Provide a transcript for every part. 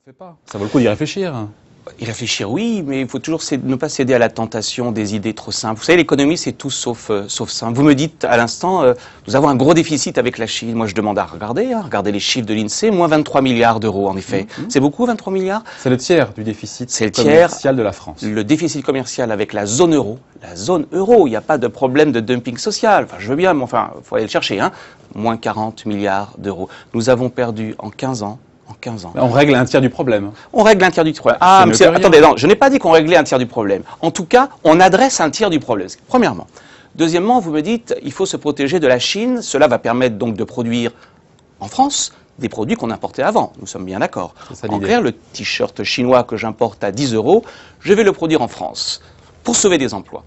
fait pas. Ça vaut le coup d'y réfléchir. Y réfléchir, oui, mais il faut toujours ne pas céder à la tentation des idées trop simples. Vous savez, l'économie, c'est tout sauf simple. Vous me dites à l'instant, nous avons un gros déficit avec la Chine. Moi, je demande à regarder, regardez les chiffres de l'INSEE, moins 23 milliards d'euros, en effet. C'est beaucoup, 23 milliards? C'est le tiers du déficit commercial de la France. Le déficit commercial avec la zone euro. La zone euro, il n'y a pas de problème de dumping social. Enfin, je veux bien, mais enfin, il faut aller le chercher, hein. Moins 40 milliards d'euros. Nous avons perdu en 15 ans. On règle un tiers du problème. On règle un tiers du problème. Ah, mais attendez, non, je n'ai pas dit qu'on réglait un tiers du problème. En tout cas, on adresse un tiers du problème. Premièrement. Deuxièmement, vous me dites, il faut se protéger de la Chine. Cela va permettre donc de produire en France des produits qu'on importait avant. Nous sommes bien d'accord. En clair, le t-shirt chinois que j'importe à 10 €, je vais le produire en France pour sauver des emplois.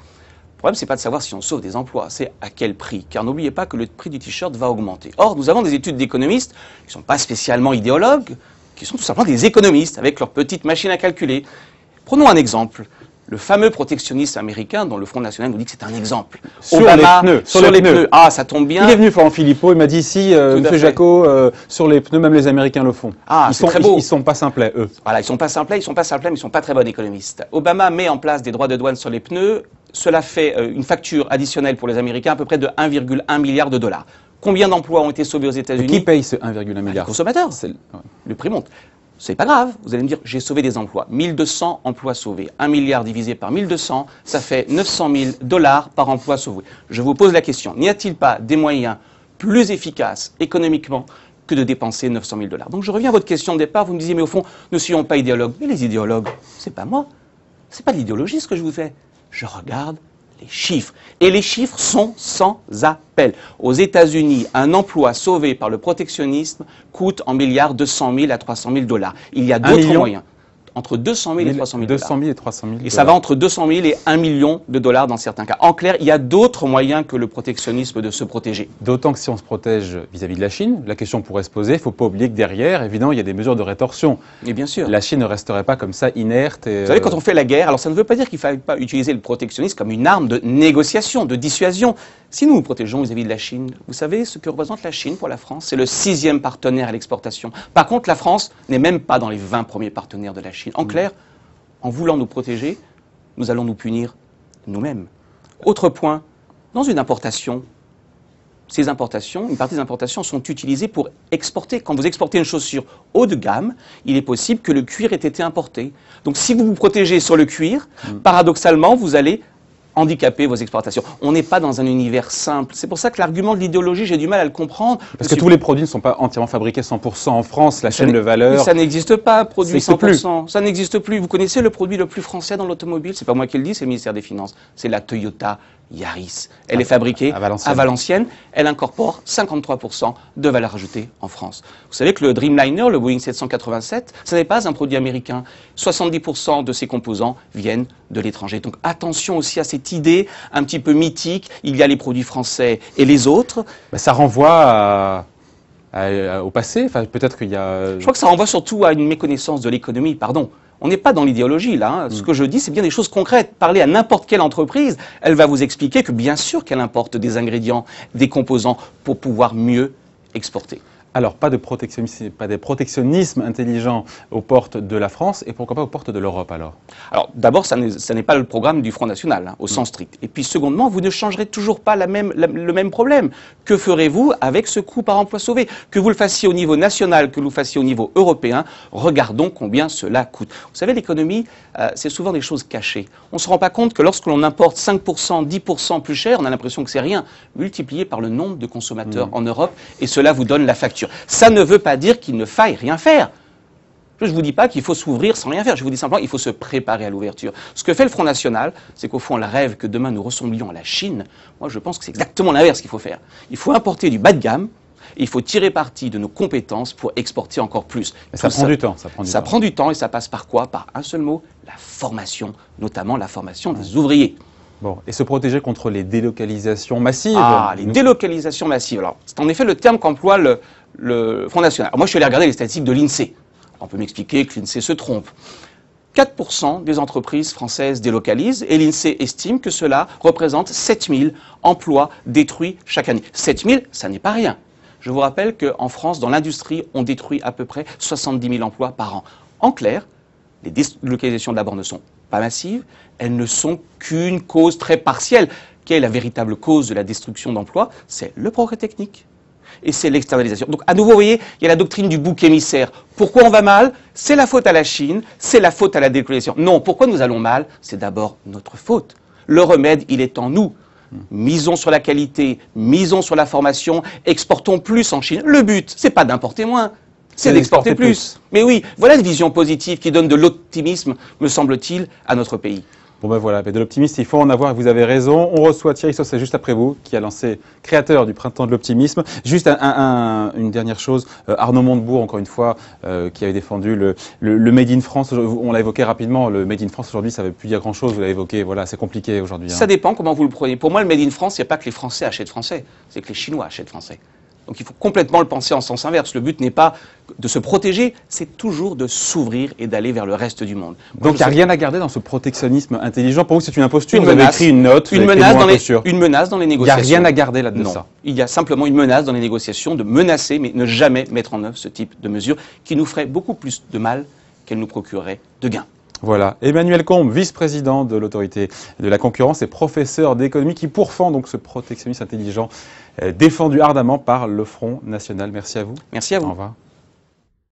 Le problème, c'est pas de savoir si on sauve des emplois, c'est à quel prix. Car n'oubliez pas que le prix du t-shirt va augmenter. Or, nous avons des études d'économistes qui ne sont pas spécialement idéologues, qui sont tout simplement des économistes avec leurs petites machines à calculer. Prenons un exemple. Le fameux protectionniste américain dont le Front National nous dit que c'est un exemple. Sur les pneus. Sur les pneus. Ah, ça tombe bien. Il est venu, Florent Philippot, il m'a dit ici, M. Jacot, sur les pneus, même les Américains le font. Ah, c'est très beau. Ils sont pas simplets, eux. Voilà, ils sont pas simplets, mais ils sont pas très bons économistes. Obama met en place des droits de douane sur les pneus. Cela fait une facture additionnelle pour les Américains à peu près de 1,1 milliard de dollars. Combien d'emplois ont été sauvés aux États-Unis? Qui paye ce 1,1 milliard? Les consommateurs. Le prix monte. C'est pas grave, vous allez me dire, j'ai sauvé des emplois. 1200 emplois sauvés. 1 milliard divisé par 1200, ça fait 900 000 $ par emploi sauvé. Je vous pose la question, n'y a-t-il pas des moyens plus efficaces économiquement que de dépenser 900 000 $? Donc je reviens à votre question de départ, vous me disiez, mais au fond, ne soyons pas idéologues. Mais les idéologues, c'est pas moi. C'est pas de l'idéologie ce que je vous fais. Je regarde les chiffres. Et les chiffres sont sans appel. Aux États-Unis, un emploi sauvé par le protectionnisme coûte en milliards 200 000 à 300 000 $. Il y a d'autres moyens. Entre 200 000 et 300 000 $. 200 000 et 300 000 $. Et ça va entre 200 000 et 1 million de $ dans certains cas. En clair, il y a d'autres moyens que le protectionnisme de se protéger. D'autant que si on se protège vis-à-vis de la Chine, la question pourrait se poser, il ne faut pas oublier que derrière, évidemment, il y a des mesures de rétorsion. Et bien sûr. La Chine ne resterait pas comme ça inerte. Vous savez, quand on fait la guerre, alors ça ne veut pas dire qu'il ne faille pas utiliser le protectionnisme comme une arme de négociation, de dissuasion. Si nous nous protégeons vis-à-vis de la Chine, vous savez ce que représente la Chine pour la France? C'est le 6e partenaire à l'exportation. Par contre, la France n'est même pas dans les 20 premiers partenaires de la Chine. En clair, en voulant nous protéger, nous allons nous punir nous-mêmes. Autre point, dans une importation, ces importations, une partie des importations sont utilisées pour exporter. Quand vous exportez une chaussure haut de gamme, il est possible que le cuir ait été importé. Donc si vous vous protégez sur le cuir, paradoxalement, vous allez handicaper vos exportations. On n'est pas dans un univers simple. C'est pour ça que l'argument de l'idéologie, j'ai du mal à le comprendre. Parce que tous les produits ne sont pas entièrement fabriqués 100% en France, la chaîne de valeur... Ça n'existe pas, un produit 100%. Ça n'existe plus. Vous connaissez le produit le plus français dans l'automobile? C'est pas moi qui le dis, c'est le ministère des Finances. C'est la Toyota Yaris. Elle est fabriquée à Valenciennes. Elle incorpore 53% de valeur ajoutée en France. Vous savez que le Dreamliner, le Boeing 787, ce n'est pas un produit américain. 70% de ses composants viennent de l'étranger. Donc attention aussi à cette idée un petit peu mythique. Il y a les produits français et les autres. Ça renvoie au passé. Enfin, peut-être qu'il y a... Je crois que ça renvoie surtout à une méconnaissance de l'économie, pardon. On n'est pas dans l'idéologie, là. Ce que je dis, c'est bien des choses concrètes. Parlez à n'importe quelle entreprise, elle va vous expliquer que bien sûr qu'elle importe des ingrédients, des composants pour pouvoir mieux exporter. Alors, pas de protectionnisme intelligent aux portes de la France, et pourquoi pas aux portes de l'Europe, alors? Alors, d'abord, ça n'est pas le programme du Front National, au sens strict. Et puis, secondement, vous ne changerez toujours pas le même problème. Que ferez-vous avec ce coût par emploi sauvé? Que vous le fassiez au niveau national, que vous le fassiez au niveau européen, regardons combien cela coûte. Vous savez, l'économie, c'est souvent des choses cachées. On ne se rend pas compte que lorsque l'on importe 5%, 10% plus cher, on a l'impression que c'est rien, multiplié par le nombre de consommateurs en Europe, et cela vous donne la facture. Ça ne veut pas dire qu'il ne faille rien faire. Je ne vous dis pas qu'il faut s'ouvrir sans rien faire. Je vous dis simplement qu'il faut se préparer à l'ouverture. Ce que fait le Front National, c'est qu'au fond, on rêve que demain nous ressemblions à la Chine. Moi, je pense que c'est exactement l'inverse qu'il faut faire. Il faut importer du bas de gamme et il faut tirer parti de nos compétences pour exporter encore plus. Mais ça prend du temps. Ça prend du temps et ça passe par quoi? Par un seul mot, la formation, notamment la formation des ouvriers. Bon, et se protéger contre les délocalisations massives. Ah, les délocalisations massives. Alors, c'est en effet le terme qu'emploie le Front National. Alors, moi, je suis allé regarder les statistiques de l'INSEE. On peut m'expliquer que l'INSEE se trompe. 4% des entreprises françaises délocalisent et l'INSEE estime que cela représente 7 000 emplois détruits chaque année. 7 000, ça n'est pas rien. Je vous rappelle qu'en France, dans l'industrie, on détruit à peu près 70 000 emplois par an. En clair, les délocalisations d'abord ne sont pas massives, elles ne sont qu'une cause très partielle. Quelle est la véritable cause de la destruction d'emplois? C'est le progrès technique et c'est l'externalisation. Donc à nouveau, vous voyez, il y a la doctrine du bouc émissaire. Pourquoi on va mal? C'est la faute à la Chine, c'est la faute à la délocalisation. Non, pourquoi nous allons mal? C'est d'abord notre faute. Le remède, il est en nous. Misons sur la qualité, misons sur la formation, exportons plus en Chine. Le but, c'est pas d'importer moins, c'est d'exporter plus. Mais oui, voilà une vision positive qui donne de l'optimisme, me semble-t-il, à notre pays. Bon ben voilà, de l'optimisme, il faut en avoir, et vous avez raison. On reçoit Thierry Sausset juste après vous, qui a lancé, créateur du Printemps de l'optimisme. Juste une dernière chose, Arnaud Montebourg, encore une fois, qui avait défendu le Made in France. On l'a évoqué rapidement, le Made in France aujourd'hui, ça ne veut plus dire grand-chose, vous l'avez évoqué, voilà, c'est compliqué aujourd'hui. Ça dépend comment vous le prenez. Pour moi, le Made in France, il n'y a pas que les Français achètent français, c'est que les Chinois achètent français. Donc il faut complètement le penser en sens inverse. Le but n'est pas de se protéger, c'est toujours de s'ouvrir et d'aller vers le reste du monde. Donc il n'y a rien à garder dans ce protectionnisme intelligent. Pour vous, c'est une imposture. Vous avez écrit une note. Une menace dans les négociations. Il n'y a rien à garder là-dedans. Non. Il y a simplement une menace dans les négociations de menacer, mais ne jamais mettre en œuvre ce type de mesures qui nous ferait beaucoup plus de mal qu'elle nous procurerait de gains. Voilà, Emmanuel Combe, vice-président de l'autorité de la concurrence et professeur d'économie qui pourfend donc ce protectionnisme intelligent défendu ardemment par le Front National. Merci à vous. Merci à vous. Au revoir.